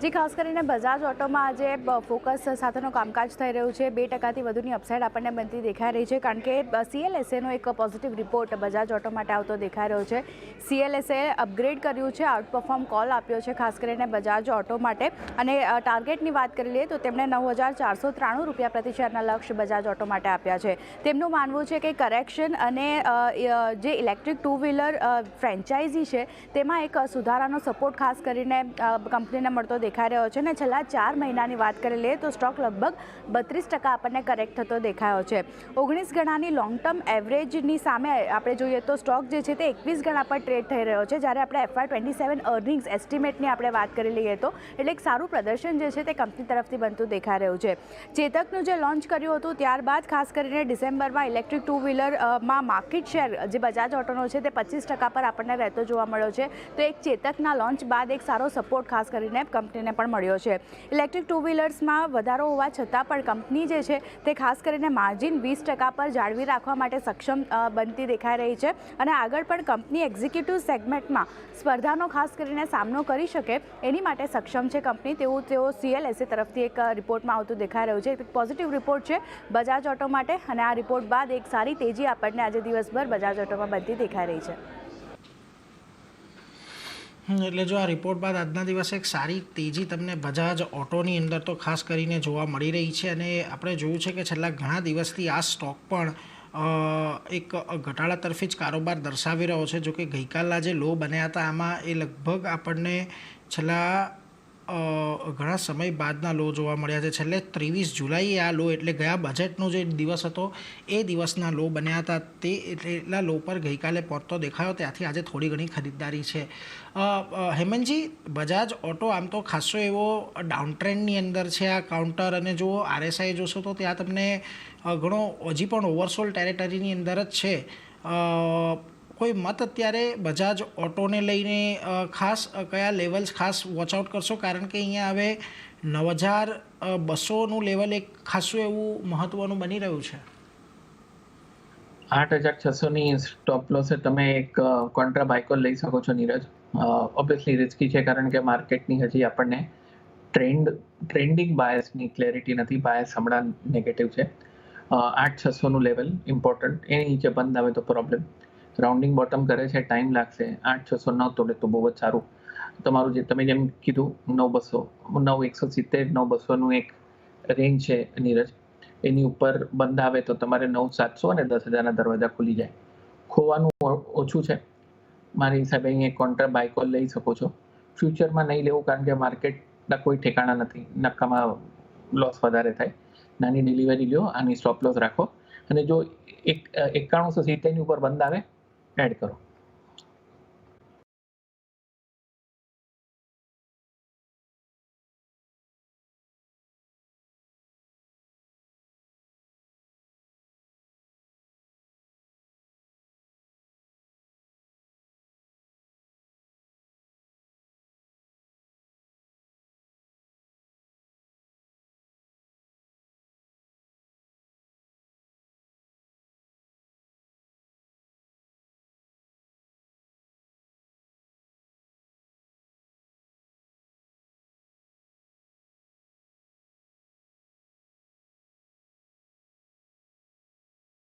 જે ખાસ કરીને બજાજ ઓટોમાં આજે ફોકસ સાથેનું કામકાજ થઈ રહ્યું છે. 2% વધુની અપસાઇડ આપણને બનતી દેખાઈ રહી છે, કારણ કે CLSAનો એક પોઝિટિવ રિપોર્ટ બજાજ ઓટો માટે આવતો દેખાઈ રહ્યો છે. CLSA અપગ્રેડ કર્યું છે, આઉટપરફોર્મ કોલ આપ્યો છે ખાસ કરીને બજાજ ઓટો માટે. અને ટાર્ગેટની વાત કરી લઈએ તો તેમણે 9,493 રૂપિયા પ્રતિ શેરના લક્ષ્ય બજાજ ઓટો માટે આપ્યા છે. તેમનું માનવું છે કે કરેક્શન અને જે ઇલેક્ટ્રિક ટુ વ્હીલર ફ્રેન્ચાઇઝી છે તેમાં એક સુધારાનો સપોર્ટ ખાસ કરીને કંપનીને મળતો દેખાઈ રહ્યો છે. અને છેલ્લા 4 મહિનાની વાત કરી લઈએ તો સ્ટોક લગભગ 32% આપણને કરેક્ટ થતો દેખાયો છે. 19 ગણાની લોંગ ટર્મ એવરેજની સામે આપણે જોઈએ તો સ્ટોક જે છે તે 21 ગણા પર ટ્રેડ થઈ રહ્યો છે. જ્યારે આપણે FY27 અર્નિંગ્સ એસ્ટિમેટની આપણે વાત કરી લઈએ તો એટલે એક સારું પ્રદર્શન જે છે તે કંપની તરફથી બનતું દેખાઈ રહ્યું છે. ચેતકનું જે લોન્ચ કર્યું હતું ત્યારબાદ ખાસ કરીને ડિસેમ્બરમાં ઇલેક્ટ્રિક ટુ વ્હીલરમાં માર્કેટ શેર જે બજાજ ઓટોનો છે તે 25% પર આપણને રહેતો જોવા મળ્યો છે. તો એક ચેતકના લોન્ચ બાદ એક સારો સપોર્ટ ખાસ કરીને કંપનીને પણ મળ્યો છે. ઇલેક્ટ્રિક ટુ વ્હીલર્સમાં વધારો હોવા છતાં પણ કંપની જે છે તે ખાસ કરીને માર્જિન 20% પર જાળવી રાખવા માટે સક્ષમ બનતી દેખાઈ રહી છે. અને આગળ પણ કંપની એક્ઝિક્યુટિવ સેગમેન્ટમાં સ્પર્ધાનો ખાસ કરીને સામનો કરી શકે એની માટે સક્ષમ છે કંપની, તેવું તેઓ CLSA તરફથી એક રિપોર્ટમાં આવતું દેખાઈ રહ્યું છે. એક પોઝિટિવ રિપોર્ટ છે બજાજ ઓટો માટે, અને આ રિપોર્ટ બાદ એક સારી તેજી આપણને આજે દિવસભર બજાજ ઓટોમાં બનતી દેખાઈ રહી છે. એટલે જો આ રિપોર્ટ બાદ આજના દિવસે એક સારી તેજી તમને બજાજ ઓટોની અંદર તો ખાસ કરીને જોવા મળી રહી છે. અને આપણે જોયું છે કે છેલ્લા ઘણા દિવસથી આ સ્ટોક પણ એક ઘટાડા તરફી જ કારોબાર દર્શાવી રહ્યો છે. જો કે ગઈકાલના જે લો બન્યા હતા આમાં એ લગભગ આપણને છેલ્લા ઘણા સમય બાદના લો જોવા મળ્યા છે. છેલ્લે 23 જુલાઈએ આ લો એટલે ગયા બજેટનો જે દિવસ હતો એ દિવસના લો બન્યા હતા. તે એટલા લો પર ગઈકાલે પહોંચતો દેખાયો, ત્યાંથી આજે થોડી ઘણી ખરીદદારી છે. હેમંતજી, બજાજ ઓટો આમ તો ખાસો એવો ડાઉન ટ્રેન્ડની અંદર છે આ કાઉન્ટર, અને જો RSI જોશો તો ત્યાં તમને ઘણો હજી પણ ઓવરસોલ્ડ ટેરેટરીની અંદર જ છે. કોઈ મત અત્યારે બજાજ ઓટોને લઈને ખાસ કયા લેવલ્સ ખાસ વોચઆઉટ કરશો? કારણ કે અહીંયા હવે 9,200નું લેવલ એક ખાસું એવું મહત્ત્વનું બની રહ્યું છે. 8,600ની સ્ટોપ લોસે તમે એક કોન્ટ્રા બાયકોલ લઈ શકો છો નીરજ. ઓબ્વિયસલી રિસ્કી છે કારણ કે માર્કેટની હજી આપણને ટ્રેન્ડિંગ બાયસની ક્લેરિટી નથી. બાયસ હમણાં નેગેટિવ છે. 8,600નું લેવલ ઇમ્પોર્ટન્ટ. એની નીચે બંધ આવે તો પ્રોબ્લેમ. રાઉન્ડિંગ બોટમ કરે છે, ટાઈમ લાગશે. 8,600 ન તોડે તો બહુ જ સારું. તમારું જે તમે જેમ કીધું 9,200, 9,170, 9,200નું એક રેન્જ છે નીરજ. એની ઉપર બંધ આવે તો તમારે 9,700 અને 10,000ના દરવાજા ખુલી જાય. ખોવાનું ઓછું છે. મારી હિસાબે અહીંયા કોન્ટ્રા બાયકોલ લઈ શકો છો. ફ્યુચરમાં નહીં લેવું કારણ કે માર્કેટના કોઈ ઠેકાણા નથી. નકામાં લોસ વધારે થાય. નાની ડિલિવરી લ્યો, આની સ્ટોપ લોસ રાખો, અને જો 9170ની ઉપર બંધ આવે એડ કરો.